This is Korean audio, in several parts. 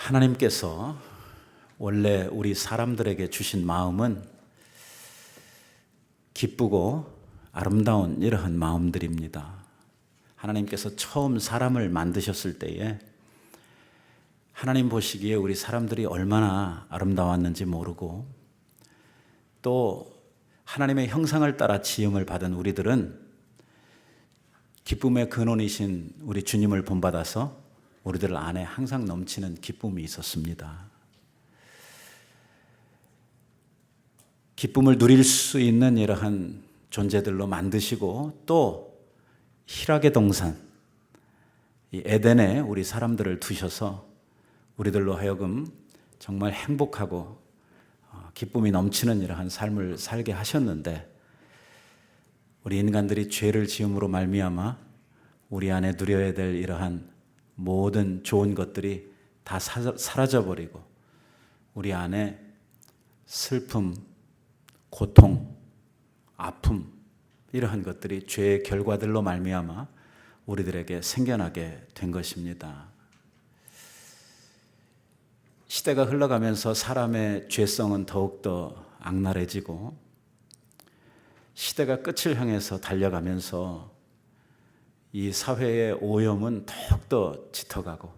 하나님께서 원래 우리 사람들에게 주신 마음은 기쁘고 아름다운 이러한 마음들입니다. 하나님께서 처음 사람을 만드셨을 때에 하나님 보시기에 우리 사람들이 얼마나 아름다웠는지 모르고 또 하나님의 형상을 따라 지음을 받은 우리들은 기쁨의 근원이신 우리 주님을 본받아서 우리들 안에 항상 넘치는 기쁨이 있었습니다. 기쁨을 누릴 수 있는 이러한 존재들로 만드시고 또 희락의 동산, 이 에덴에 우리 사람들을 두셔서 우리들로 하여금 정말 행복하고 기쁨이 넘치는 이러한 삶을 살게 하셨는데 우리 인간들이 죄를 지음으로 말미암아 우리 안에 누려야 될 이러한 모든 좋은 것들이 다 사라져버리고 우리 안에 슬픔, 고통, 아픔 이러한 것들이 죄의 결과들로 말미암아 우리들에게 생겨나게 된 것입니다. 시대가 흘러가면서 사람의 죄성은 더욱더 악랄해지고 시대가 끝을 향해서 달려가면서 이 사회의 오염은 더욱더 짙어가고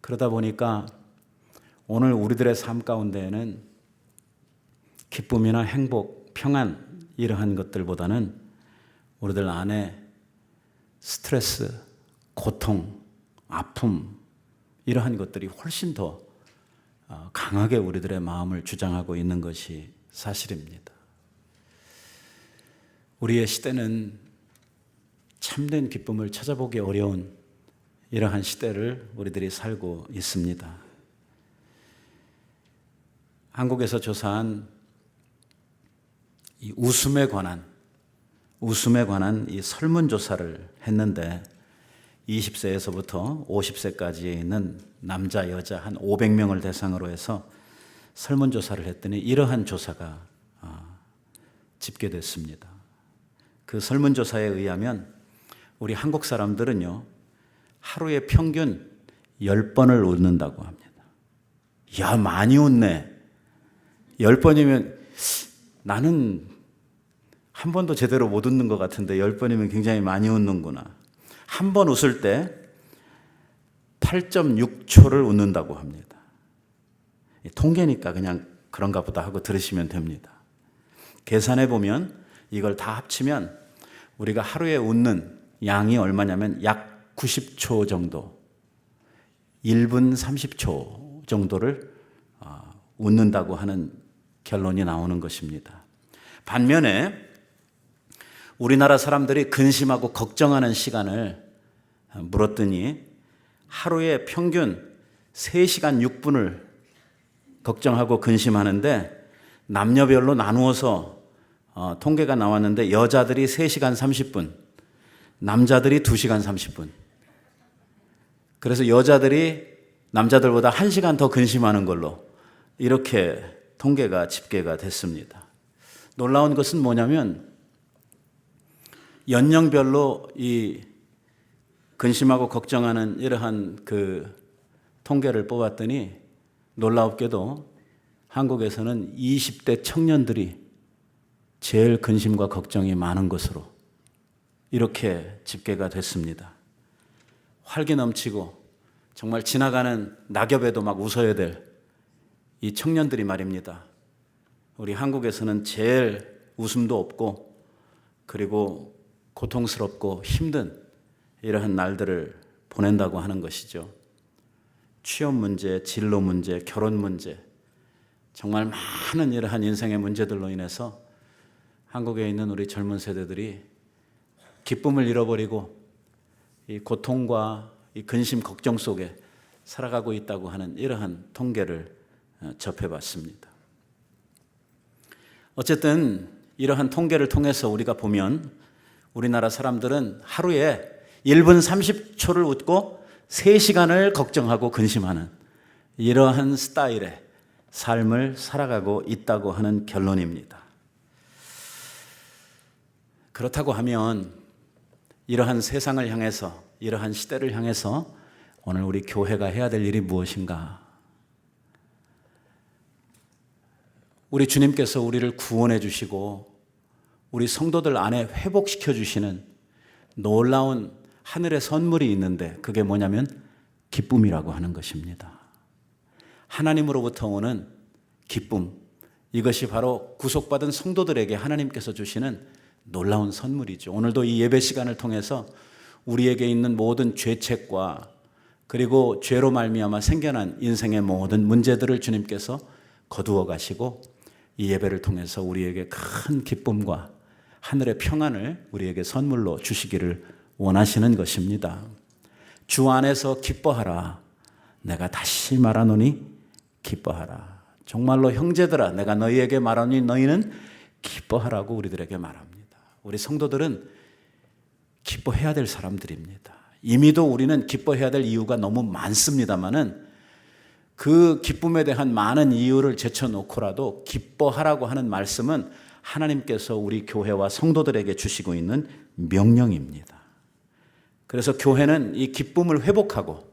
그러다 보니까 오늘 우리들의 삶 가운데에는 기쁨이나 행복, 평안 이러한 것들보다는 우리들 안에 스트레스, 고통, 아픔 이러한 것들이 훨씬 더 강하게 우리들의 마음을 주장하고 있는 것이 사실입니다. 우리의 시대는 참된 기쁨을 찾아보기 어려운 이러한 시대를 우리들이 살고 있습니다. 한국에서 조사한 이 웃음에 관한 이 설문조사를 했는데 20세에서부터 50세까지에 있는 남자, 여자 한 500명을 대상으로 해서 설문조사를 했더니 이러한 조사가 집계됐습니다. 그 설문조사에 의하면 우리 한국 사람들은요, 하루에 평균 10번을 웃는다고 합니다. 야, 많이 웃네. 10번이면 나는 한 번도 제대로 못 웃는 것 같은데 10번이면 굉장히 많이 웃는구나. 한 번 웃을 때 8.6초를 웃는다고 합니다. 통계니까 그냥 그런가 보다 하고 들으시면 됩니다. 계산해 보면 이걸 다 합치면 우리가 하루에 웃는 양이 얼마냐면 약 90초 정도, 1분 30초 정도를 웃는다고 하는 결론이 나오는 것입니다. 반면에 우리나라 사람들이 근심하고 걱정하는 시간을 물었더니 하루에 평균 3시간 6분을 걱정하고 근심하는데 남녀별로 나누어서 통계가 나왔는데 여자들이 3시간 30분, 남자들이 2시간 30분. 그래서 여자들이 남자들보다 1시간 더 근심하는 걸로 이렇게 통계가 집계가 됐습니다. 놀라운 것은 뭐냐면 연령별로 이 근심하고 걱정하는 이러한 그 통계를 뽑았더니 놀랍게도 한국에서는 20대 청년들이 제일 근심과 걱정이 많은 것으로 이렇게 집계가 됐습니다. 활기 넘치고 정말 지나가는 낙엽에도 막 웃어야 될 이 청년들이 말입니다. 우리 한국에서는 제일 웃음도 없고 그리고 고통스럽고 힘든 이러한 날들을 보낸다고 하는 것이죠. 취업 문제, 진로 문제, 결혼 문제 정말 많은 이러한 인생의 문제들로 인해서 한국에 있는 우리 젊은 세대들이 기쁨을 잃어버리고 이 고통과 이 근심, 걱정 속에 살아가고 있다고 하는 이러한 통계를 접해봤습니다. 어쨌든 이러한 통계를 통해서 우리가 보면 우리나라 사람들은 하루에 1분 30초를 웃고 3시간을 걱정하고 근심하는 이러한 스타일의 삶을 살아가고 있다고 하는 결론입니다. 그렇다고 하면 이러한 세상을 향해서, 이러한 시대를 향해서 오늘 우리 교회가 해야 될 일이 무엇인가? 우리 주님께서 우리를 구원해 주시고 우리 성도들 안에 회복시켜 주시는 놀라운 하늘의 선물이 있는데 그게 뭐냐면 기쁨이라고 하는 것입니다. 하나님으로부터 오는 기쁨, 이것이 바로 구속받은 성도들에게 하나님께서 주시는 놀라운 선물이죠. 오늘도 이 예배 시간을 통해서 우리에게 있는 모든 죄책과 그리고 죄로 말미암아 생겨난 인생의 모든 문제들을 주님께서 거두어 가시고 이 예배를 통해서 우리에게 큰 기쁨과 하늘의 평안을 우리에게 선물로 주시기를 원하시는 것입니다. 주 안에서 기뻐하라. 내가 다시 말하노니 기뻐하라. 정말로 형제들아, 내가 너희에게 말하노니 너희는 기뻐하라고 우리들에게 말합니다. 우리 성도들은 기뻐해야 될 사람들입니다. 이미도 우리는 기뻐해야 될 이유가 너무 많습니다만은 그 기쁨에 대한 많은 이유를 제쳐놓고라도 기뻐하라고 하는 말씀은 하나님께서 우리 교회와 성도들에게 주시고 있는 명령입니다. 그래서 교회는 이 기쁨을 회복하고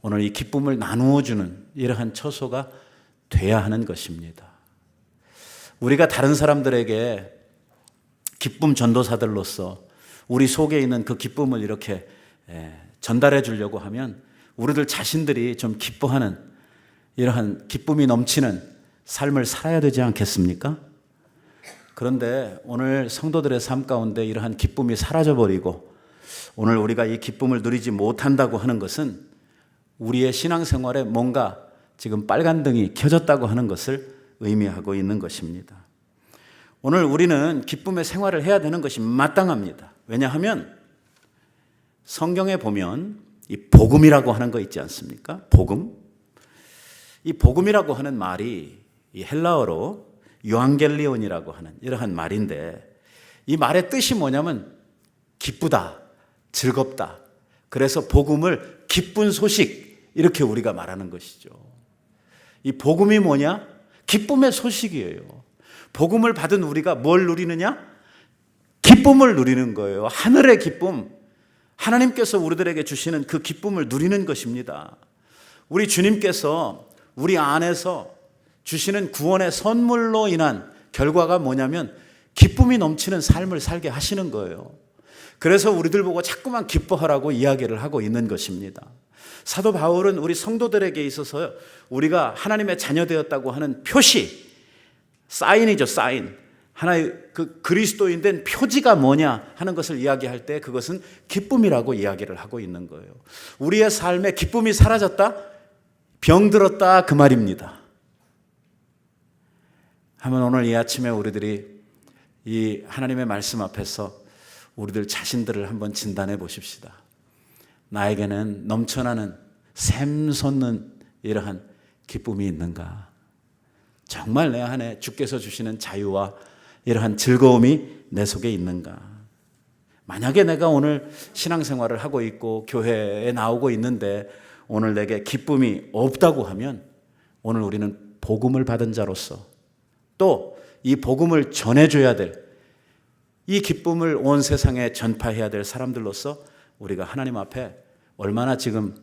오늘 이 기쁨을 나누어주는 이러한 처소가 돼야 하는 것입니다. 우리가 다른 사람들에게 기쁨 전도사들로서 우리 속에 있는 그 기쁨을 이렇게 전달해 주려고 하면 우리들 자신들이 좀 기뻐하는 이러한 기쁨이 넘치는 삶을 살아야 되지 않겠습니까? 그런데 오늘 성도들의 삶 가운데 이러한 기쁨이 사라져버리고 오늘 우리가 이 기쁨을 누리지 못한다고 하는 것은 우리의 신앙생활에 뭔가 지금 빨간 등이 켜졌다고 하는 것을 의미하고 있는 것입니다. 오늘 우리는 기쁨의 생활을 해야 되는 것이 마땅합니다. 왜냐하면 성경에 보면 이 복음이라고 하는 거 있지 않습니까? 복음. 이 복음이라고 하는 말이 이 헬라어로 유앙겔리온이라고 하는 이러한 말인데 이 말의 뜻이 뭐냐면 기쁘다, 즐겁다. 그래서 복음을 기쁜 소식 이렇게 우리가 말하는 것이죠. 이 복음이 뭐냐? 기쁨의 소식이에요. 복음을 받은 우리가 뭘 누리느냐? 기쁨을 누리는 거예요. 하늘의 기쁨. 하나님께서 우리들에게 주시는 그 기쁨을 누리는 것입니다. 우리 주님께서 우리 안에서 주시는 구원의 선물로 인한 결과가 뭐냐면 기쁨이 넘치는 삶을 살게 하시는 거예요. 그래서 우리들 보고 자꾸만 기뻐하라고 이야기를 하고 있는 것입니다. 사도 바울은 우리 성도들에게 있어서 우리가 하나님의 자녀 되었다고 하는 표시, 사인이죠, 사인. 하나의 그 그리스도인 된 표지가 뭐냐 하는 것을 이야기할 때 그것은 기쁨이라고 이야기를 하고 있는 거예요. 우리의 삶에 기쁨이 사라졌다? 병들었다 그 말입니다. 하면 오늘 이 아침에 우리들이 이 하나님의 말씀 앞에서 우리들 자신들을 한번 진단해 보십시다. 나에게는 넘쳐나는 샘솟는 이러한 기쁨이 있는가? 정말 내 안에 주께서 주시는 자유와 이러한 즐거움이 내 속에 있는가? 만약에 내가 오늘 신앙생활을 하고 있고 교회에 나오고 있는데 오늘 내게 기쁨이 없다고 하면 오늘 우리는 복음을 받은 자로서 또 이 복음을 전해줘야 될 이 기쁨을 온 세상에 전파해야 될 사람들로서 우리가 하나님 앞에 얼마나 지금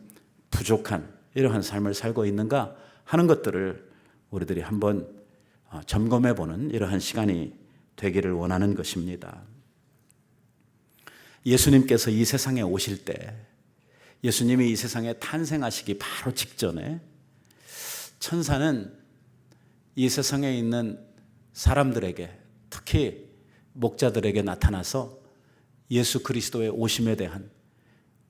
부족한 이러한 삶을 살고 있는가 하는 것들을 우리들이 한번 점검해 보는 이러한 시간이 되기를 원하는 것입니다. 예수님께서 이 세상에 오실 때 예수님이 이 세상에 탄생하시기 바로 직전에 천사는 이 세상에 있는 사람들에게 특히 목자들에게 나타나서 예수 그리스도의 오심에 대한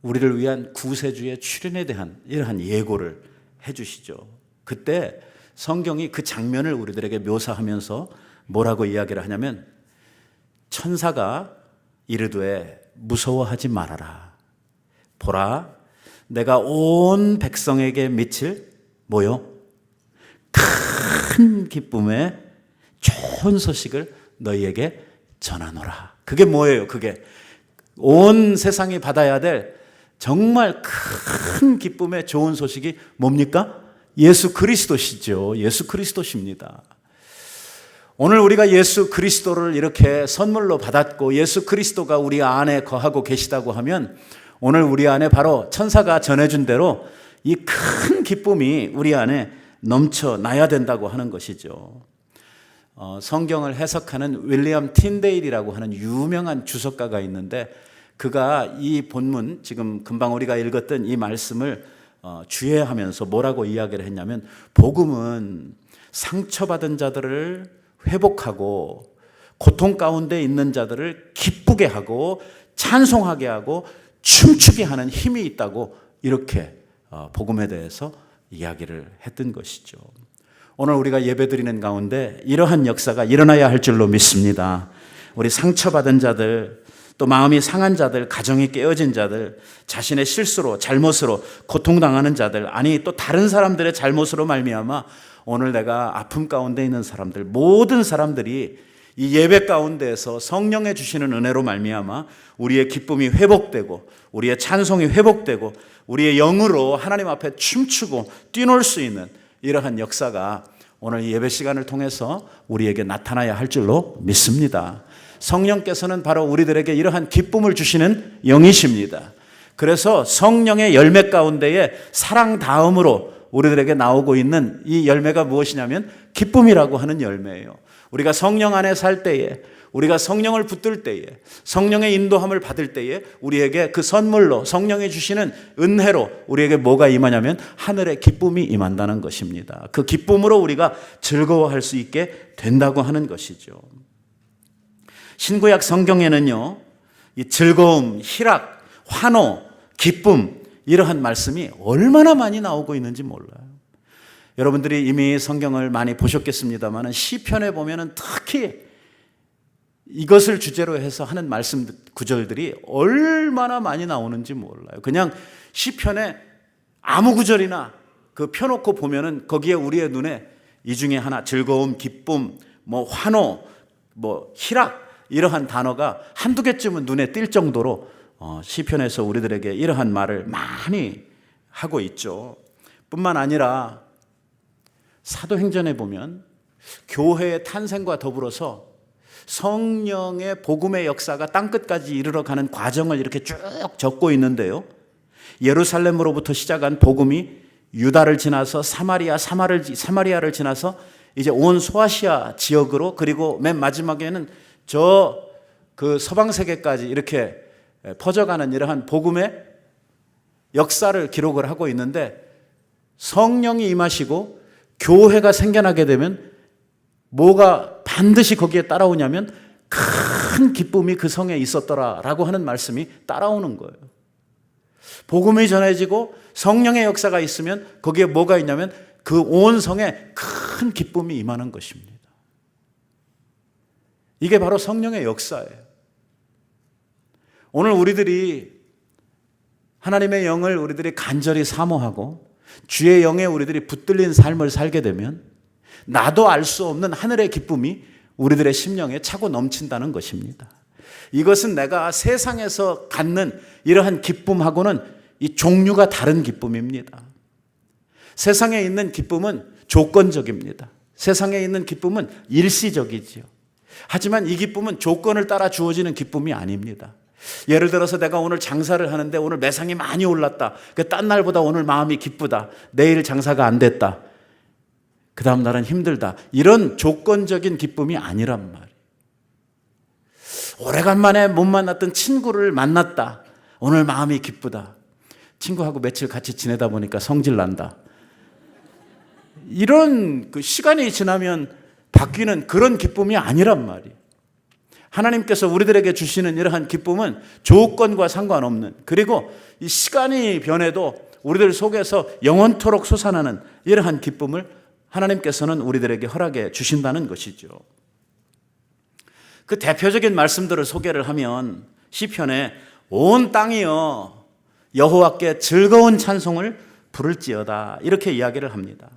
우리를 위한 구세주의 출현에 대한 이러한 예고를 해주시죠. 그때 성경이 그 장면을 우리들에게 묘사하면서 뭐라고 이야기를 하냐면 천사가 이르되 무서워하지 말아라. 보라, 내가 온 백성에게 미칠 뭐요? 큰 기쁨의 좋은 소식을 너희에게 전하노라. 그게 뭐예요? 그게 온 세상이 받아야 될 정말 큰 기쁨의 좋은 소식이 뭡니까? 예수 그리스도시죠. 예수 그리스도십니다. 오늘 우리가 예수 그리스도를 이렇게 선물로 받았고 예수 그리스도가 우리 안에 거하고 계시다고 하면 오늘 우리 안에 바로 천사가 전해준 대로 이 큰 기쁨이 우리 안에 넘쳐나야 된다고 하는 것이죠. 성경을 해석하는 윌리엄 틴데일이라고 하는 유명한 주석가가 있는데, 그가 이 본문, 지금 금방 우리가 읽었던 이 말씀을 주해하면서 뭐라고 이야기를 했냐면, 복음은 상처받은 자들을 회복하고 고통 가운데 있는 자들을 기쁘게 하고 찬송하게 하고 춤추게 하는 힘이 있다고, 이렇게 복음에 대해서 이야기를 했던 것이죠. 오늘 우리가 예배드리는 가운데 이러한 역사가 일어나야 할 줄로 믿습니다. 우리 상처받은 자들, 또 마음이 상한 자들, 가정이 깨어진 자들, 자신의 실수로 잘못으로 고통당하는 자들, 아니 또 다른 사람들의 잘못으로 말미암아 오늘 내가 아픔 가운데 있는 사람들, 모든 사람들이 이 예배 가운데에서 성령의 주시는 은혜로 말미암아 우리의 기쁨이 회복되고 우리의 찬송이 회복되고 우리의 영으로 하나님 앞에 춤추고 뛰놀 수 있는 이러한 역사가 오늘 예배 시간을 통해서 우리에게 나타나야 할 줄로 믿습니다. 성령께서는 바로 우리들에게 이러한 기쁨을 주시는 영이십니다. 그래서 성령의 열매 가운데에 사랑 다음으로 우리들에게 나오고 있는 이 열매가 무엇이냐면 기쁨이라고 하는 열매예요. 우리가 성령 안에 살 때에, 우리가 성령을 붙들 때에, 성령의 인도함을 받을 때에 우리에게 그 선물로 성령이 주시는 은혜로 우리에게 뭐가 임하냐면 하늘의 기쁨이 임한다는 것입니다. 그 기쁨으로 우리가 즐거워할 수 있게 된다고 하는 것이죠. 신구약 성경에는요, 이 즐거움, 희락, 환호, 기쁨, 이러한 말씀이 얼마나 많이 나오고 있는지 몰라요. 여러분들이 이미 성경을 많이 보셨겠습니다만 시편에 보면은 특히 이것을 주제로 해서 하는 말씀 구절들이 얼마나 많이 나오는지 몰라요. 그냥 시편에 아무 구절이나 그 펴놓고 보면은 거기에 우리의 눈에 이 중에 하나, 즐거움, 기쁨, 뭐 환호, 뭐 희락, 이러한 단어가 한두 개쯤은 눈에 띌 정도로 시편에서 우리들에게 이러한 말을 많이 하고 있죠. 뿐만 아니라 사도행전에 보면 교회의 탄생과 더불어서 성령의 복음의 역사가 땅끝까지 이르러가는 과정을 이렇게 쭉 적고 있는데요, 예루살렘으로부터 시작한 복음이 유다를 지나서 사마리아를 지나서 이제 온 소아시아 지역으로, 그리고 맨 마지막에는 그 서방 세계까지 이렇게 퍼져가는 이러한 복음의 역사를 기록을 하고 있는데, 성령이 임하시고 교회가 생겨나게 되면 뭐가 반드시 거기에 따라오냐면 큰 기쁨이 그 성에 있었더라라고 하는 말씀이 따라오는 거예요. 복음이 전해지고 성령의 역사가 있으면 거기에 뭐가 있냐면 그 온 성에 큰 기쁨이 임하는 것입니다. 이게 바로 성령의 역사예요. 오늘 우리들이 하나님의 영을 우리들이 간절히 사모하고 주의 영에 우리들이 붙들린 삶을 살게 되면 나도 알 수 없는 하늘의 기쁨이 우리들의 심령에 차고 넘친다는 것입니다. 이것은 내가 세상에서 갖는 이러한 기쁨하고는 이 종류가 다른 기쁨입니다. 세상에 있는 기쁨은 조건적입니다. 세상에 있는 기쁨은 일시적이지요. 하지만 이 기쁨은 조건을 따라 주어지는 기쁨이 아닙니다. 예를 들어서 내가 오늘 장사를 하는데 오늘 매상이 많이 올랐다. 딴 날보다 오늘 마음이 기쁘다. 내일 장사가 안 됐다. 그 다음 날은 힘들다. 이런 조건적인 기쁨이 아니란 말이에요. 오래간만에 못 만났던 친구를 만났다. 오늘 마음이 기쁘다. 친구하고 며칠 같이 지내다 보니까 성질 난다. 이런 그 시간이 지나면 바뀌는 그런 기쁨이 아니란 말이에요. 하나님께서 우리들에게 주시는 이러한 기쁨은 조건과 상관없는, 그리고 이 시간이 변해도 우리들 속에서 영원토록 솟아나는 이러한 기쁨을 하나님께서는 우리들에게 허락해 주신다는 것이죠. 그 대표적인 말씀들을 소개를 하면 시편에 온 땅이여 여호와께 즐거운 찬송을 부를지어다, 이렇게 이야기를 합니다.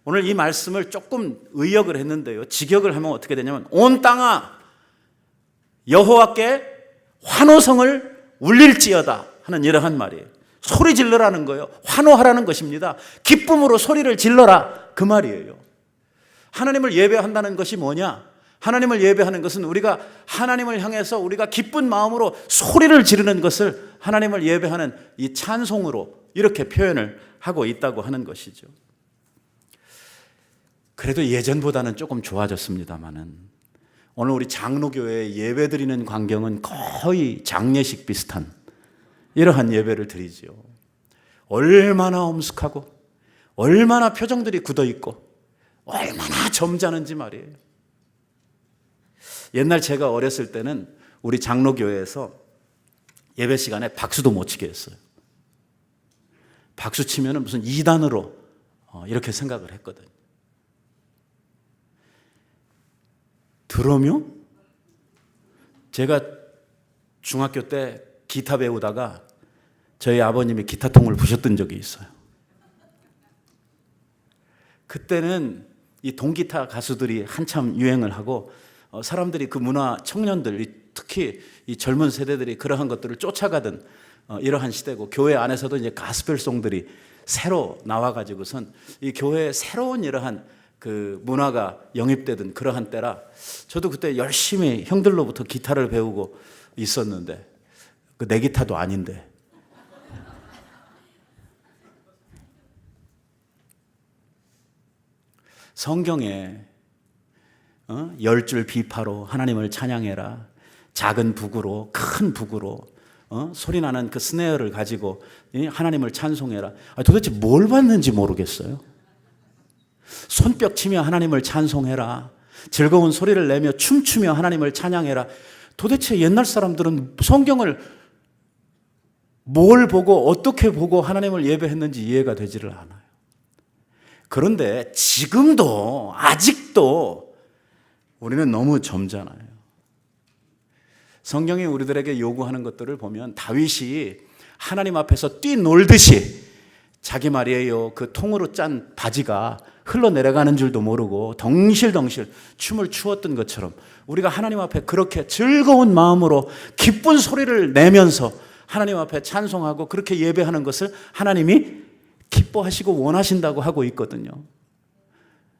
오늘 이 말씀을 조금 의역을 했는데요, 직역을 하면 어떻게 되냐면 온 땅아 여호와께 환호성을 울릴지어다 하는 이러한 말이에요. 소리 질러라는 거예요. 환호하라는 것입니다. 기쁨으로 소리를 질러라, 그 말이에요. 하나님을 예배한다는 것이 뭐냐? 하나님을 예배하는 것은 우리가 하나님을 향해서 우리가 기쁜 마음으로 소리를 지르는 것을 하나님을 예배하는 이 찬송으로 이렇게 표현을 하고 있다고 하는 것이죠. 그래도 예전보다는 조금 좋아졌습니다만은 오늘 우리 장로교회에 예배 드리는 광경은 거의 장례식 비슷한 이러한 예배를 드리지요. 얼마나 엄숙하고 얼마나 표정들이 굳어 있고 얼마나 점잖은지 말이에요. 옛날 제가 어렸을 때는 우리 장로교회에서 예배 시간에 박수도 못 치게 했어요. 박수 치면 무슨 이단으로 이렇게 생각을 했거든요. 드럼요? 제가 중학교 때 기타 배우다가 저희 아버님이 기타통을 부셨던 적이 있어요. 그때는 이 동기타 가수들이 한참 유행을 하고 사람들이 그 문화 청년들 특히 이 젊은 세대들이 그러한 것들을 쫓아가던 이러한 시대고 교회 안에서도 이제 가스펠송들이 새로 나와가지고선 이 교회에 새로운 이러한 그 문화가 영입되던 그러한 때라 저도 그때 열심히 형들로부터 기타를 배우고 있었는데 그 내 기타도 아닌데 성경에 10줄 비파로 하나님을 찬양해라 작은 북으로 큰 북으로 소리나는 그 스네어를 가지고 하나님을 찬송해라. 도대체 뭘 봤는지 모르겠어요. 손뼉 치며 하나님을 찬송해라. 즐거운 소리를 내며 춤추며 하나님을 찬양해라. 도대체 옛날 사람들은 성경을 뭘 보고 어떻게 보고 하나님을 예배했는지 이해가 되지를 않아요. 그런데 지금도 아직도 우리는 너무 점잖아요. 성경이 우리들에게 요구하는 것들을 보면 다윗이 하나님 앞에서 뛰놀듯이 자기 말이에요. 그 통으로 짠 바지가 흘러내려가는 줄도 모르고 덩실덩실 춤을 추었던 것처럼 우리가 하나님 앞에 그렇게 즐거운 마음으로 기쁜 소리를 내면서 하나님 앞에 찬송하고 그렇게 예배하는 것을 하나님이 기뻐하시고 원하신다고 하고 있거든요.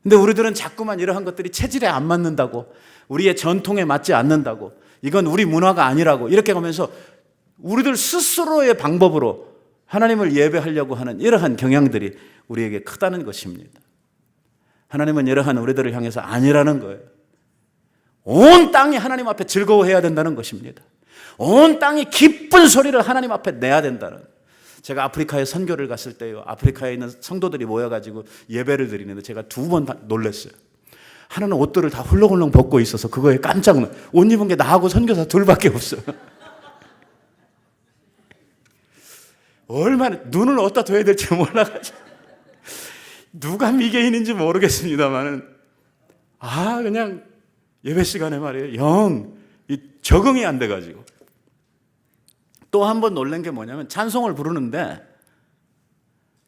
근데 우리들은 자꾸만 이러한 것들이 체질에 안 맞는다고, 우리의 전통에 맞지 않는다고, 이건 우리 문화가 아니라고 이렇게 가면서 우리들 스스로의 방법으로 하나님을 예배하려고 하는 이러한 경향들이 우리에게 크다는 것입니다. 하나님은 이러한 우리들을 향해서 아니라는 거예요. 온 땅이 하나님 앞에 즐거워해야 된다는 것입니다. 온 땅이 기쁜 소리를 하나님 앞에 내야 된다는. 제가 아프리카에 선교를 갔을 때요, 아프리카에 있는 성도들이 모여가지고 예배를 드리는데 제가 2번 놀랐어요. 하나는 옷들을 다 훌렁훌렁 벗고 있어서 그거에 깜짝 놀랐어요. 옷 입은 게 나하고 선교사 둘밖에 없어요. 얼마나 눈을 어디다 둬야 될지 몰라가지고 누가 미개인인지 모르겠습니다만은 그냥 예배 시간에 말이에요, 영 적응이 안 돼가지고. 또 한 번 놀란 게 뭐냐면 찬송을 부르는데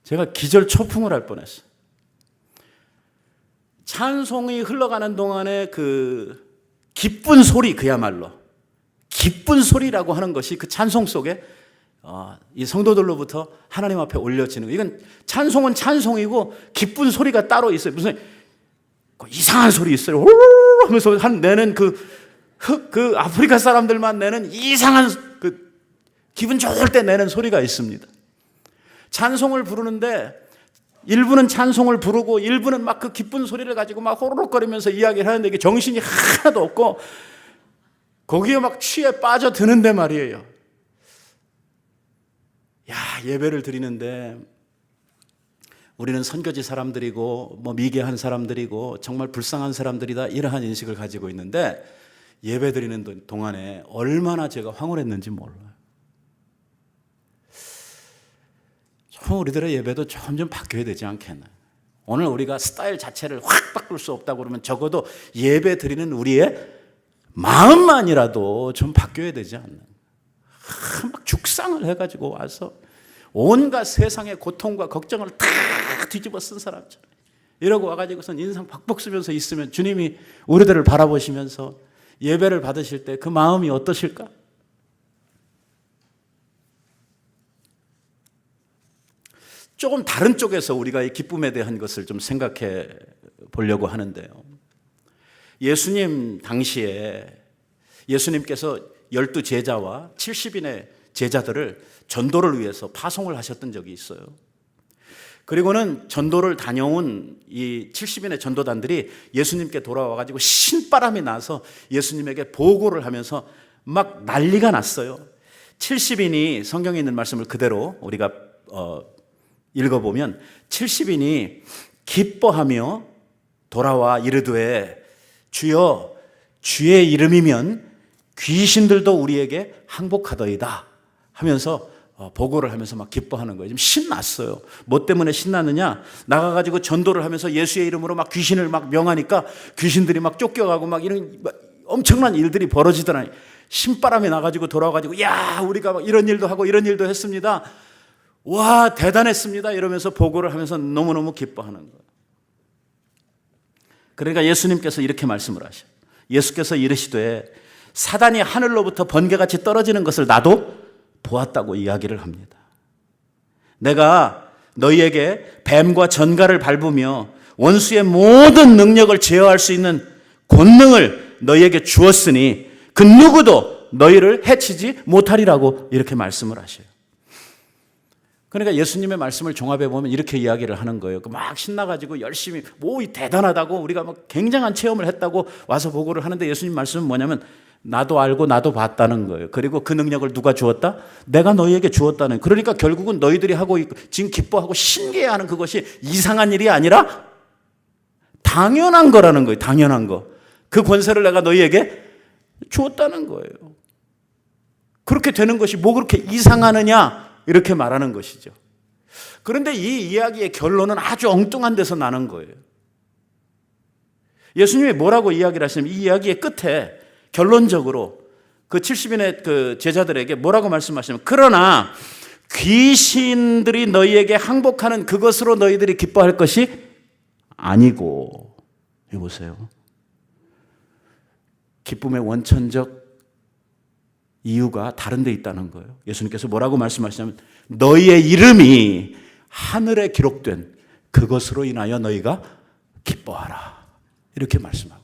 제가 기절초풍을 할 뻔했어요. 찬송이 흘러가는 동안에 그 기쁜 소리, 그야말로 기쁜 소리라고 하는 것이 그 찬송 속에 이 성도들로부터 하나님 앞에 올려지는 거. 이건 찬송은 찬송이고 기쁜 소리가 따로 있어요. 무슨 이상한 소리 있어요. 하면서 내는 그 아프리카 사람들만 내는 이상한 그 기분 좋을 때 내는 소리가 있습니다. 찬송을 부르는데 일부는 찬송을 부르고 일부는 막 그 기쁜 소리를 가지고 막 호로록거리면서 이야기를 하는데 이게 정신이 하나도 없고 거기에 막 취해 빠져드는데 말이에요. 예배를 드리는데 우리는 선교지 사람들이고 미개한 사람들이고 정말 불쌍한 사람들이다, 이러한 인식을 가지고 있는데 예배 드리는 동안에 얼마나 제가 황홀했는지 몰라요. 우리들의 예배도 좀 바뀌어야 되지 않겠나. 오늘 우리가 스타일 자체를 확 바꿀 수 없다고 그러면 적어도 예배 드리는 우리의 마음만이라도 좀 바뀌어야 되지 않나. 막 죽상을 해가지고 와서 온갖 세상의 고통과 걱정을 다 뒤집어 쓴 사람처럼 이러고 와가지고선 인상 박박 쓰면서 있으면 주님이 우리들을 바라보시면서 예배를 받으실 때 그 마음이 어떠실까? 조금 다른 쪽에서 우리가 이 기쁨에 대한 것을 좀 생각해 보려고 하는데요. 예수님 당시에 예수님께서 12제자와 70인의 제자들을 전도를 위해서 파송을 하셨던 적이 있어요. 그리고는 전도를 다녀온 이 70인의 전도단들이 예수님께 돌아와가지고 신바람이 나서 예수님에게 보고를 하면서 막 난리가 났어요. 70인이 성경에 있는 말씀을 그대로 우리가 읽어보면 70인이 기뻐하며 돌아와 이르되 주여 주의 이름이면 귀신들도 우리에게 항복하더이다 하면서 보고를 하면서 막 기뻐하는 거예요. 지금 신났어요. 뭐 때문에 신났느냐? 나가가지고 전도를 하면서 예수의 이름으로 막 귀신을 막 명하니까 귀신들이 막 쫓겨가고 막 이런 엄청난 일들이 벌어지더라니. 신바람이 나가지고 돌아와가지고 야 우리가 막 이런 일도 하고 이런 일도 했습니다. 와 대단했습니다. 이러면서 보고를 하면서 너무너무 기뻐하는 거예요. 그러니까 예수님께서 이렇게 말씀을 하셔요. 예수께서 이르시되 사단이 하늘로부터 번개같이 떨어지는 것을 나도 보았다고 이야기를 합니다. 내가 너희에게 뱀과 전갈을 밟으며 원수의 모든 능력을 제어할 수 있는 권능을 너희에게 주었으니 그 누구도 너희를 해치지 못하리라고 이렇게 말씀을 하셔요. 그러니까 예수님의 말씀을 종합해 보면 이렇게 이야기를 하는 거예요. 막 신나가지고 열심히 대단하다고 우리가 막 굉장한 체험을 했다고 와서 보고를 하는데 예수님 말씀은 뭐냐면 나도 알고 나도 봤다는 거예요. 그리고 그 능력을 누가 주었다? 내가 너희에게 주었다는. 그러니까 결국은 너희들이 하고 있고 지금 기뻐하고 신기해하는 그것이 이상한 일이 아니라 당연한 거라는 거예요. 당연한 거. 그 권세를 내가 너희에게 주었다는 거예요. 그렇게 되는 것이 뭐 그렇게 이상하느냐 이렇게 말하는 것이죠. 그런데 이 이야기의 결론은 아주 엉뚱한 데서 나는 거예요. 예수님이 뭐라고 이야기를 하시냐면 이 이야기의 끝에 결론적으로 그 70인의 그 제자들에게 뭐라고 말씀하시냐면 그러나 귀신들이 너희에게 항복하는 그것으로 너희들이 기뻐할 것이 아니고. 여보세요. 기쁨의 원천적 이유가 다른 데 있다는 거예요. 예수님께서 뭐라고 말씀하시냐면 너희의 이름이 하늘에 기록된 그것으로 인하여 너희가 기뻐하라. 이렇게 말씀하고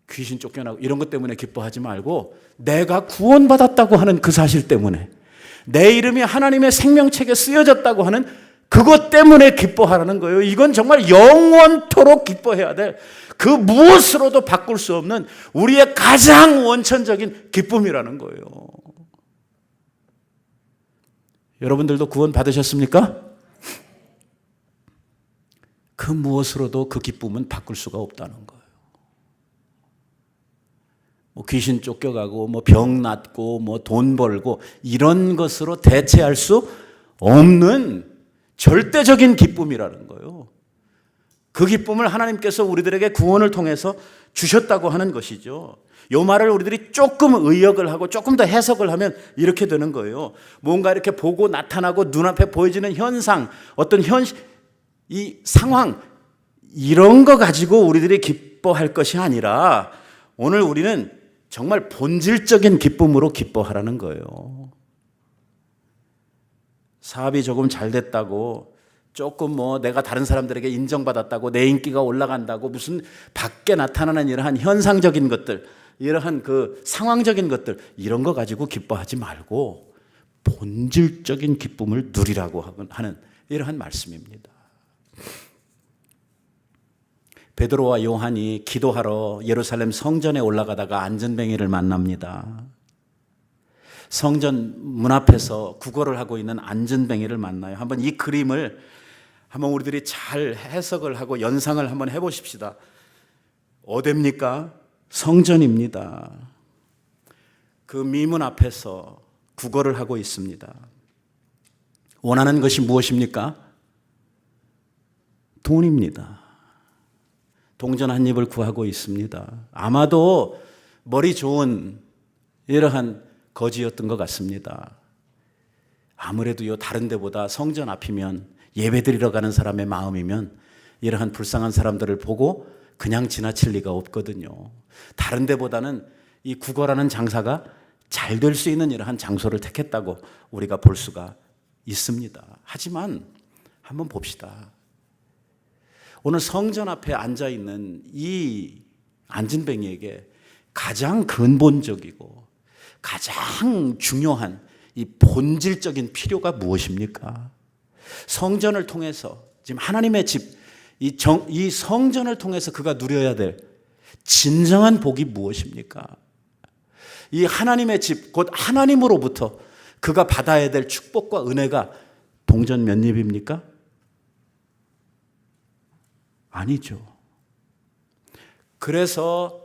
귀신 쫓겨나고 이런 것 때문에 기뻐하지 말고 내가 구원받았다고 하는 그 사실 때문에 내 이름이 하나님의 생명책에 쓰여졌다고 하는 그것 때문에 기뻐하라는 거예요. 이건 정말 영원토록 기뻐해야 될 그 무엇으로도 바꿀 수 없는 우리의 가장 원천적인 기쁨이라는 거예요. 여러분들도 구원 받으셨습니까? 그 무엇으로도 그 기쁨은 바꿀 수가 없다는 거예요. 뭐 귀신 쫓겨가고 뭐 병 낫고 뭐 돈 벌고 이런 것으로 대체할 수 없는 절대적인 기쁨이라는 거예요. 그 기쁨을 하나님께서 우리들에게 구원을 통해서 주셨다고 하는 것이죠. 이 말을 우리들이 조금 의역을 하고 조금 더 해석을 하면 이렇게 되는 거예요. 뭔가 이렇게 보고 나타나고 눈앞에 보여지는 현상, 어떤 이 상황 이런 거 가지고 우리들이 기뻐할 것이 아니라 오늘 우리는 정말 본질적인 기쁨으로 기뻐하라는 거예요. 사업이 조금 잘 됐다고 조금 뭐 내가 다른 사람들에게 인정받았다고 내 인기가 올라간다고 무슨 밖에 나타나는 이러한 현상적인 것들 이러한 그 상황적인 것들 이런 거 가지고 기뻐하지 말고 본질적인 기쁨을 누리라고 하는 이러한 말씀입니다. 베드로와 요한이 기도하러 예루살렘 성전에 올라가다가 안전뱅이를 만납니다. 성전 문 앞에서 구걸을 하고 있는 안전뱅이를 만나요. 한번 이 그림을 한번 우리들이 잘 해석을 하고 연상을 한번 해보십시다. 어디입니까? 성전입니다. 그 미문 앞에서 구걸을 하고 있습니다. 원하는 것이 무엇입니까? 돈입니다. 동전 한 입을 구하고 있습니다. 아마도 머리 좋은 이러한 거지였던 것 같습니다. 아무래도요 다른 데보다 성전 앞이면 예배드리러 가는 사람의 마음이면 이러한 불쌍한 사람들을 보고 그냥 지나칠 리가 없거든요. 다른 데보다는 이 구걸하는 장사가 잘 될 수 있는 이러한 장소를 택했다고 우리가 볼 수가 있습니다. 하지만 한번 봅시다. 오늘 성전 앞에 앉아 있는 이 안진뱅이에게 가장 근본적이고 가장 중요한 이 본질적인 필요가 무엇입니까? 성전을 통해서 지금 하나님의 집, 이 성전을 통해서 그가 누려야 될 진정한 복이 무엇입니까? 이 하나님의 집, 곧 하나님으로부터 그가 받아야 될 축복과 은혜가 동전 몇 입입니까? 아니죠. 그래서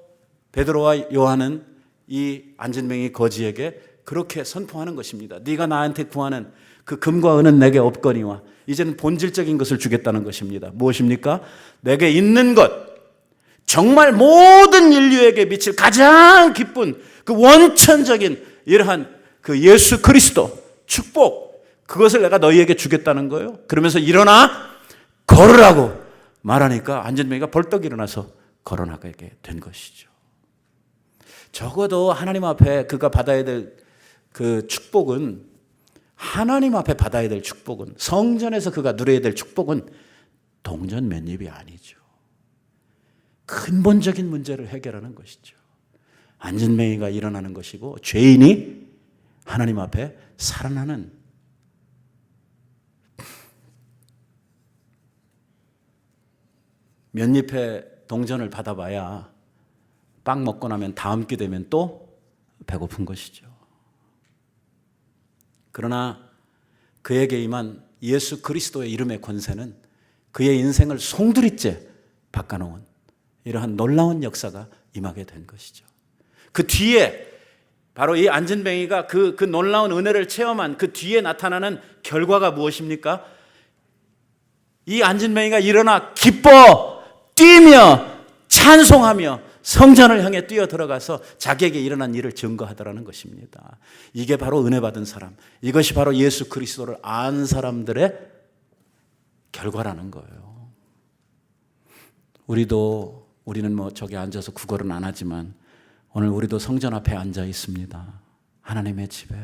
베드로와 요한은 이 안진뱅이 거지에게 그렇게 선포하는 것입니다. 네가 나한테 구하는 그 금과 은은 내게 없거니와 이제는 본질적인 것을 주겠다는 것입니다. 무엇입니까? 내게 있는 것, 정말 모든 인류에게 미칠 가장 기쁜 그 원천적인 이러한 그 예수 그리스도 축복, 그것을 내가 너희에게 주겠다는 거예요. 그러면서 일어나 걸으라고 말하니까 안진뱅이가 벌떡 일어나서 걸어나가게 된 것이죠. 적어도 하나님 앞에 그가 받아야 될 그 축복은, 하나님 앞에 받아야 될 축복은, 성전에서 그가 누려야 될 축복은 동전 몇 입이 아니죠. 근본적인 문제를 해결하는 것이죠. 안진뱅이가 일어나는 것이고 죄인이 하나님 앞에 살아나는, 몇 입의 동전을 받아봐야 빵 먹고 나면 다음 끼 되면 또 배고픈 것이죠. 그러나 그에게 임한 예수 그리스도의 이름의 권세는 그의 인생을 송두리째 바꿔놓은 이러한 놀라운 역사가 임하게 된 것이죠. 그 뒤에 바로 이 안진뱅이가 그 놀라운 은혜를 체험한 그 뒤에 나타나는 결과가 무엇입니까? 이 안진뱅이가 일어나 기뻐 뛰며 찬송하며 성전을 향해 뛰어 들어가서 자기에게 일어난 일을 증거하더라는 것입니다. 이게 바로 은혜 받은 사람, 이것이 바로 예수 그리스도를 안 사람들의 결과라는 거예요. 우리는 뭐 저기 앉아서 구걸은 안 하지만 오늘 우리도 성전 앞에 앉아 있습니다. 하나님의 집에.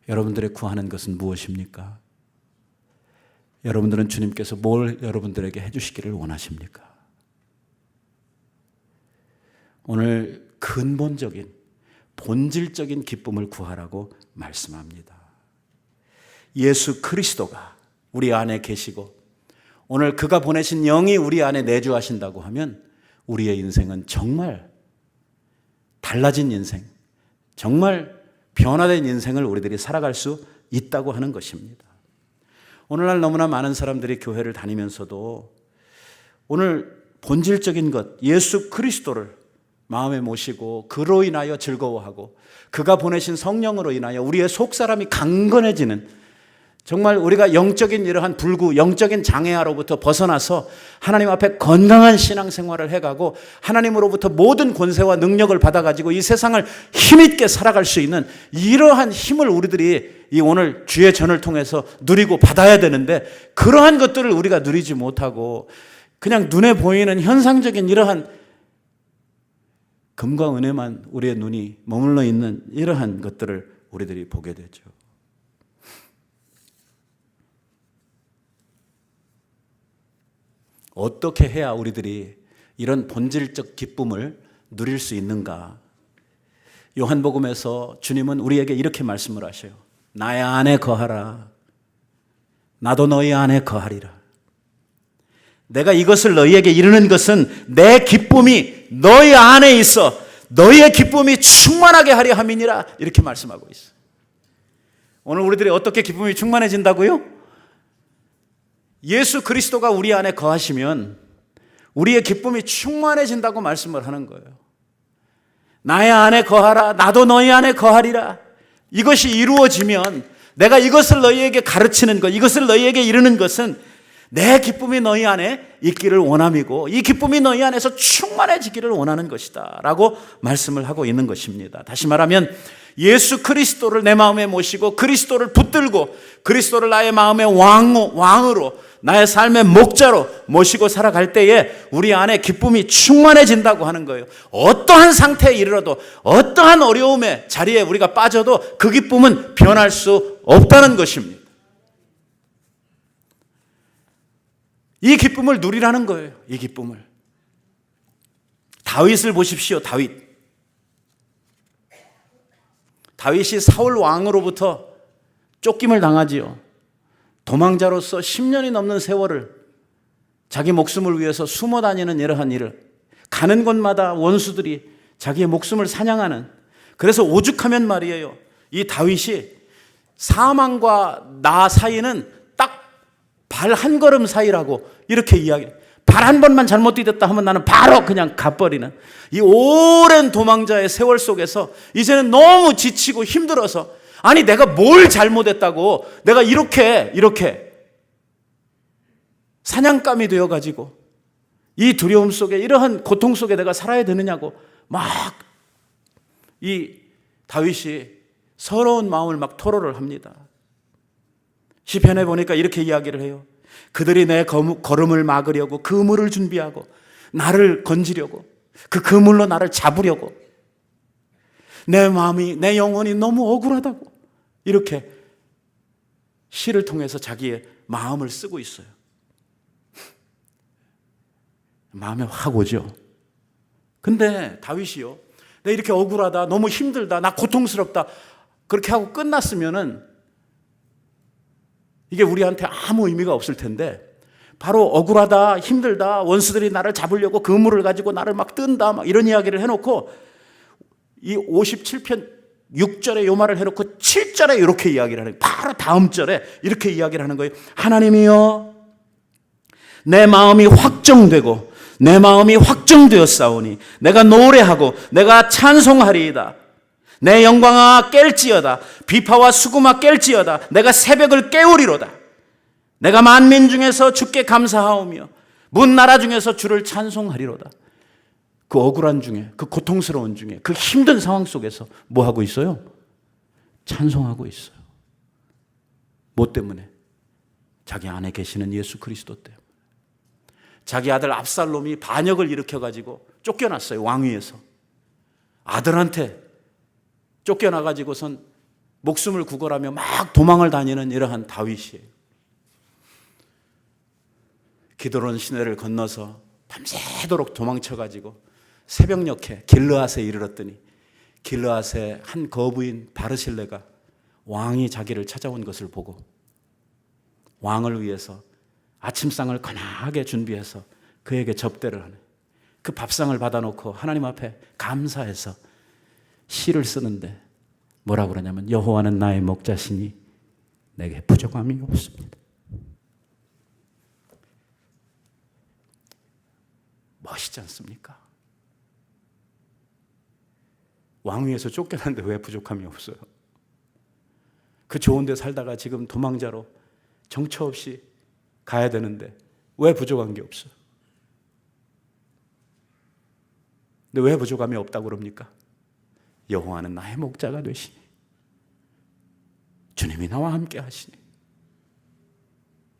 여러분들의 구하는 것은 무엇입니까? 여러분들은 주님께서 뭘 여러분들에게 해주시기를 원하십니까? 오늘 근본적인 본질적인 기쁨을 구하라고 말씀합니다. 예수 그리스도가 우리 안에 계시고 오늘 그가 보내신 영이 우리 안에 내주하신다고 하면 우리의 인생은 정말 달라진 인생, 정말 변화된 인생을 우리들이 살아갈 수 있다고 하는 것입니다. 오늘날 너무나 많은 사람들이 교회를 다니면서도 오늘 본질적인 것, 예수 그리스도를 마음에 모시고 그로 인하여 즐거워하고 그가 보내신 성령으로 인하여 우리의 속사람이 강건해지는, 정말 우리가 영적인 이러한 불구, 영적인 장애아로부터 벗어나서 하나님 앞에 건강한 신앙생활을 해가고 하나님으로부터 모든 권세와 능력을 받아가지고 이 세상을 힘있게 살아갈 수 있는 이러한 힘을 우리들이 이 오늘 주의 전을 통해서 누리고 받아야 되는데, 그러한 것들을 우리가 누리지 못하고 그냥 눈에 보이는 현상적인 이러한 금과 은혜만 우리의 눈이 머물러 있는 이러한 것들을 우리들이 보게 되죠. 어떻게 해야 우리들이 이런 본질적 기쁨을 누릴 수 있는가? 요한복음에서 주님은 우리에게 이렇게 말씀을 하셔요. 나의 안에 거하라. 나도 너희 안에 거하리라. 내가 이것을 너희에게 이르는 것은 내 기쁨이 너희 안에 있어 너희의 기쁨이 충만하게 하려 함이니라. 이렇게 말씀하고 있어요. 오늘 우리들이 어떻게 기쁨이 충만해진다고요? 예수 그리스도가 우리 안에 거하시면 우리의 기쁨이 충만해진다고 말씀을 하는 거예요. 나의 안에 거하라. 나도 너희 안에 거하리라. 이것이 이루어지면 내가 이것을 너희에게 가르치는 것, 이것을 너희에게 이르는 것은 내 기쁨이 너희 안에 있기를 원함이고 이 기쁨이 너희 안에서 충만해지기를 원하는 것이다 라고 말씀을 하고 있는 것입니다. 다시 말하면 예수 그리스도를 내 마음에 모시고 그리스도를 붙들고 그리스도를 나의 마음의 왕으로 나의 삶의 목자로 모시고 살아갈 때에 우리 안에 기쁨이 충만해진다고 하는 거예요. 어떠한 상태에 이르러도 어떠한 어려움의 자리에 우리가 빠져도 그 기쁨은 변할 수 없다는 것입니다. 이 기쁨을 누리라는 거예요. 이 기쁨을. 다윗을 보십시오. 다윗이 사울 왕으로부터 쫓김을 당하지요. 도망자로서 10년이 넘는 세월을 자기 목숨을 위해서 숨어 다니는 이러한 일을, 가는 곳마다 원수들이 자기의 목숨을 사냥하는, 그래서 오죽하면 말이에요, 이 다윗이 사망과 나 사이는 딱 발 한 걸음 사이라고 이렇게 이야기해요. 발 한 번만 잘못 디뎠다 하면 나는 바로 그냥 가버리는, 이 오랜 도망자의 세월 속에서 이제는 너무 지치고 힘들어서, 아니 내가 뭘 잘못했다고 내가 이렇게 사냥감이 되어가지고 이 두려움 속에, 이러한 고통 속에 내가 살아야 되느냐고 막 이 다윗이 서러운 마음을 막 토로를 합니다. 시편에 보니까 이렇게 이야기를 해요. 그들이 내 걸음을 막으려고 그물을 준비하고 나를 건지려고, 그 그물로 나를 잡으려고, 내 마음이, 내 영혼이 너무 억울하다고 이렇게 시를 통해서 자기의 마음을 쓰고 있어요. 마음에 확 오죠. 근데 다윗이요, 내가 이렇게 억울하다, 너무 힘들다, 나 고통스럽다 그렇게 하고 끝났으면은 이게 우리한테 아무 의미가 없을 텐데, 바로 억울하다, 힘들다, 원수들이 나를 잡으려고 그물을 가지고 나를 막 뜬다, 막 이런 이야기를 해놓고, 이 57편 6절에 요 말을 해놓고 7절에 이렇게 이야기를 하는 거예요. 바로 다음 절에 이렇게 이야기를 하는 거예요. 하나님이여, 내 마음이 확정되고 내 마음이 확정되었사오니 내가 노래하고 내가 찬송하리이다. 내 영광아 깰지어다. 비파와 수금아 깰지어다. 내가 새벽을 깨우리로다. 내가 만민 중에서 주께 감사하오며 문 나라 중에서 주를 찬송하리로다. 그 억울한 중에, 그 고통스러운 중에, 그 힘든 상황 속에서 뭐 하고 있어요? 찬송하고 있어요. 뭐 때문에? 자기 안에 계시는 예수 그리스도 때문에. 자기 아들 압살롬이 반역을 일으켜가지고 쫓겨났어요, 왕위에서. 아들한테 쫓겨나가지고선 목숨을 구걸하며 막 도망을 다니는 이러한 다윗이에요. 기드론 시내를 건너서 밤새도록 도망쳐가지고 새벽녘에 길르앗에 이르렀더니, 길르앗의 한 거부인 바르실레가 왕이 자기를 찾아온 것을 보고 왕을 위해서 아침상을 거나하게 준비해서 그에게 접대를 하는, 그 밥상을 받아놓고 하나님 앞에 감사해서 시를 쓰는데 뭐라고 그러냐면, 여호와는 나의 목자시니 내게 부족함이 없습니다. 멋있지 않습니까? 왕위에서 쫓겨났는데 왜 부족함이 없어요? 그 좋은 데 살다가 지금 도망자로 정처 없이 가야 되는데 왜 부족한 게 없어요? 근데 왜 부족함이 없다고 그럽니까? 여호와는 나의 목자가 되시니 주님이 나와 함께 하시니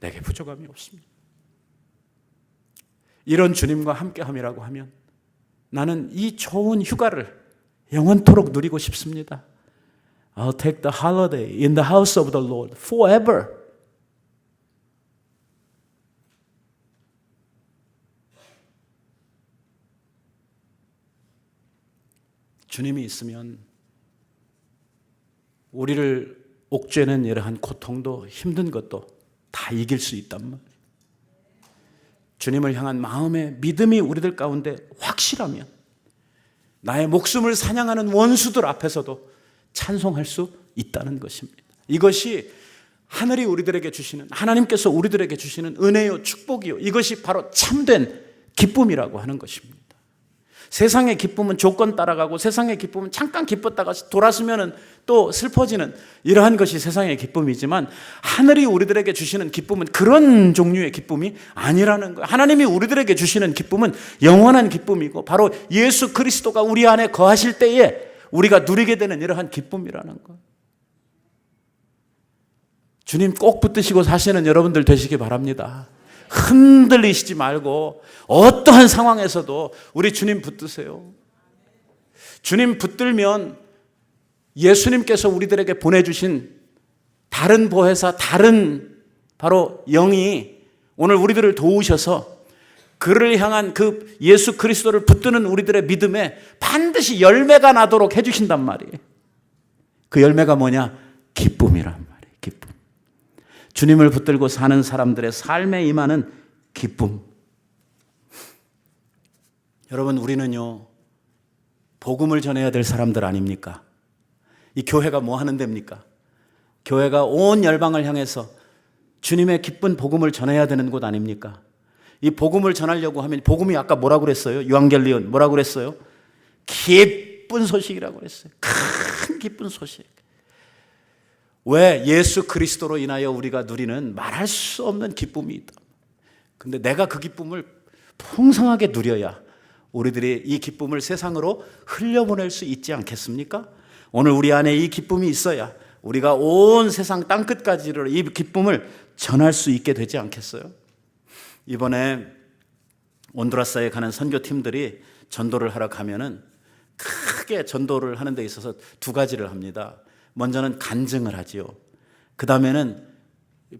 내게 부족함이 없습니다. 이런 주님과 함께함이라고 하면 나는 이 좋은 휴가를 영원토록 누리고 싶습니다. I'll take the holiday in the house of the Lord forever. 주님이 있으면 우리를 옥죄는 이러한 고통도 힘든 것도 다 이길 수 있단 말이에요. 주님을 향한 마음의 믿음이 우리들 가운데 확실하면 나의 목숨을 사냥하는 원수들 앞에서도 찬송할 수 있다는 것입니다. 이것이 하늘이 우리들에게 주시는, 하나님께서 우리들에게 주시는 은혜요, 축복이요, 이것이 바로 참된 기쁨이라고 하는 것입니다. 세상의 기쁨은 조건 따라가고, 세상의 기쁨은 잠깐 기뻤다가 돌아서면 또 슬퍼지는 이러한 것이 세상의 기쁨이지만, 하늘이 우리들에게 주시는 기쁨은 그런 종류의 기쁨이 아니라는 거예요. 하나님이 우리들에게 주시는 기쁨은 영원한 기쁨이고, 바로 예수 그리스도가 우리 안에 거하실 때에 우리가 누리게 되는 이러한 기쁨이라는 거예요. 주님 꼭 붙드시고 사시는 여러분들 되시기 바랍니다. 흔들리시지 말고 어떠한 상황에서도 우리 주님 붙드세요. 주님 붙들면 예수님께서 우리들에게 보내주신 다른 보혜사, 다른 바로 영이 오늘 우리들을 도우셔서 그를 향한 그 예수 그리스도를 붙드는 우리들의 믿음에 반드시 열매가 나도록 해주신단 말이에요. 그 열매가 뭐냐? 기쁨이란 말이에요. 기쁨. 주님을 붙들고 사는 사람들의 삶에 임하는 기쁨. 여러분, 우리는요, 복음을 전해야 될 사람들 아닙니까? 이 교회가 뭐 하는 데입니까? 교회가 온 열방을 향해서 주님의 기쁜 복음을 전해야 되는 곳 아닙니까? 이 복음을 전하려고 하면, 복음이 아까 뭐라고 그랬어요? 유앙겔리온 뭐라고 그랬어요? 기쁜 소식이라고 그랬어요. 큰 기쁜 소식. 왜? 예수 그리스도로 인하여 우리가 누리는 말할 수 없는 기쁨이 있다. 근데 내가 그 기쁨을 풍성하게 누려야 우리들이 이 기쁨을 세상으로 흘려보낼 수 있지 않겠습니까? 오늘 우리 안에 이 기쁨이 있어야 우리가 온 세상 땅끝까지를 이 기쁨을 전할 수 있게 되지 않겠어요? 이번에 온두라스에 가는 선교팀들이 전도를 하러 가면은 크게 전도를 하는 데 있어서 두 가지를 합니다. 먼저는 간증을 하지요. 그 다음에는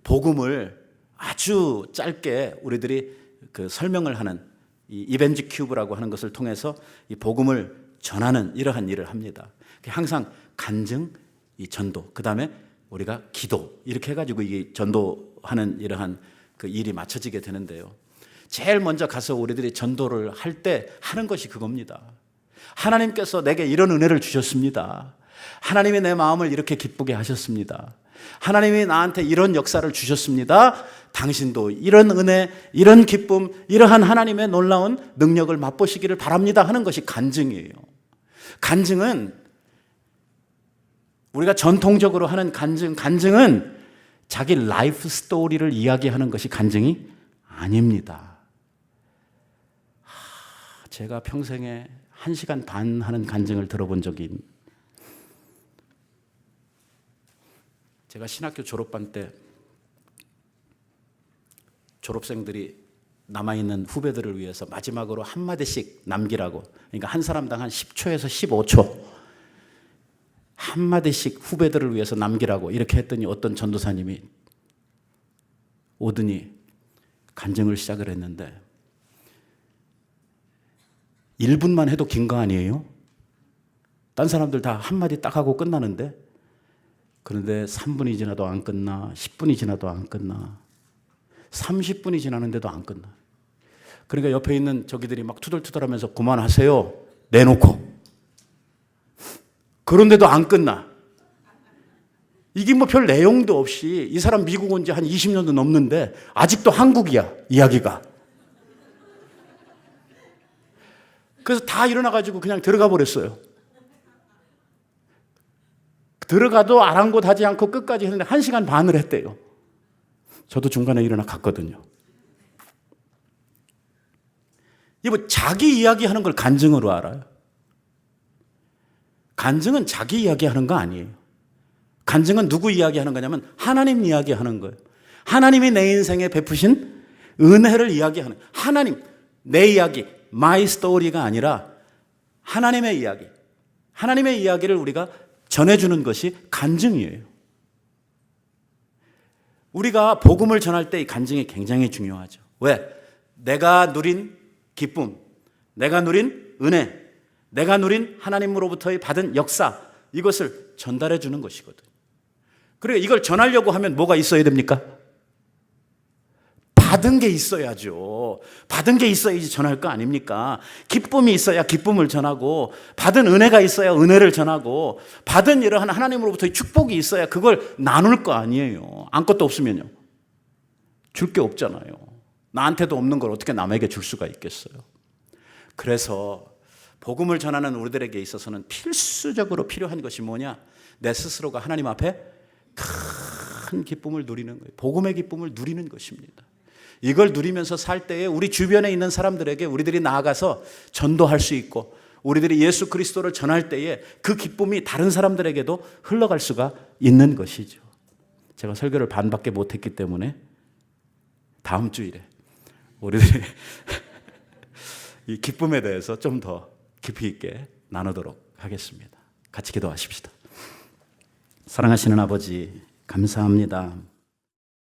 복음을 아주 짧게 우리들이 그 설명을 하는 이 이벤지 큐브라고 하는 것을 통해서 이 복음을 전하는 이러한 일을 합니다. 항상 간증, 이 전도, 그 다음에 우리가 기도, 이렇게 해가지고 이 전도하는 이러한 그 일이 맞춰지게 되는데요. 제일 먼저 가서 우리들이 전도를 할 때 하는 것이 그겁니다. 하나님께서 내게 이런 은혜를 주셨습니다. 하나님이 내 마음을 이렇게 기쁘게 하셨습니다. 하나님이 나한테 이런 역사를 주셨습니다. 당신도 이런 은혜, 이런 기쁨, 이러한 하나님의 놀라운 능력을 맛보시기를 바랍니다 하는 것이 간증이에요. 간증은 우리가 전통적으로 하는 간증은 자기 라이프 스토리를 이야기하는 것이 간증이 아닙니다. 제가 평생에 1시간 반 하는 간증을 들어본 적이, 제가 신학교 졸업반 때 졸업생들이 남아있는 후배들을 위해서 마지막으로 한마디씩 남기라고, 그러니까 한 사람당 한 10초에서 15초 한마디씩 후배들을 위해서 남기라고 이렇게 했더니 어떤 전도사님이 오더니 간증을 시작을 했는데 1분만 해도 긴 거 아니에요? 딴 사람들 다 한마디 딱 하고 끝나는데, 그런데 3분이 지나도 안 끝나, 10분이 지나도 안 끝나, 30분이 지나는데도 안 끝나. 그러니까 옆에 있는 저기들이 막 투덜투덜하면서 그만하세요 내놓고, 그런데도 안 끝나. 이게 뭐 별 내용도 없이, 이 사람 미국 온 지 한 20년도 넘는데 아직도 한국이야 이야기가. 그래서 다 일어나가지고 그냥 들어가 버렸어요. 들어가도 아랑곳하지 않고 끝까지 했는데 1시간 반을 했대요. 저도 중간에 일어나 갔거든요. 이거 뭐 자기 이야기하는 걸 간증으로 알아요. 간증은 자기 이야기하는 거 아니에요. 간증은 누구 이야기하는 거냐면 하나님 이야기하는 거예요. 하나님이 내 인생에 베푸신 은혜를 이야기하는, 하나님, 내 이야기, my story가 아니라 하나님의 이야기, 하나님의 이야기를 우리가 전해주는 것이 간증이에요. 우리가 복음을 전할 때 이 간증이 굉장히 중요하죠. 왜? 내가 누린 기쁨, 내가 누린 은혜, 내가 누린 하나님으로부터 받은 역사, 이것을 전달해 주는 것이거든요. 그리고 이걸 전하려고 하면 뭐가 있어야 됩니까? 받은 게 있어야죠. 받은 게 있어야지 전할 거 아닙니까? 기쁨이 있어야 기쁨을 전하고, 받은 은혜가 있어야 은혜를 전하고, 받은 이러한 하나님으로부터의 축복이 있어야 그걸 나눌 거 아니에요. 아무것도 없으면요, 줄 게 없잖아요. 나한테도 없는 걸 어떻게 남에게 줄 수가 있겠어요? 그래서 복음을 전하는 우리들에게 있어서는 필수적으로 필요한 것이 뭐냐? 내 스스로가 하나님 앞에 큰 기쁨을 누리는 거예요. 복음의 기쁨을 누리는 것입니다. 이걸 누리면서 살 때에 우리 주변에 있는 사람들에게 우리들이 나아가서 전도할 수 있고, 우리들이 예수 그리스도를 전할 때에 그 기쁨이 다른 사람들에게도 흘러갈 수가 있는 것이죠. 제가 설교를 반밖에 못했기 때문에 다음 주일에 우리들이 이 기쁨에 대해서 좀 더 깊이 있게 나누도록 하겠습니다. 같이 기도하십시다. 사랑하시는 아버지, 감사합니다.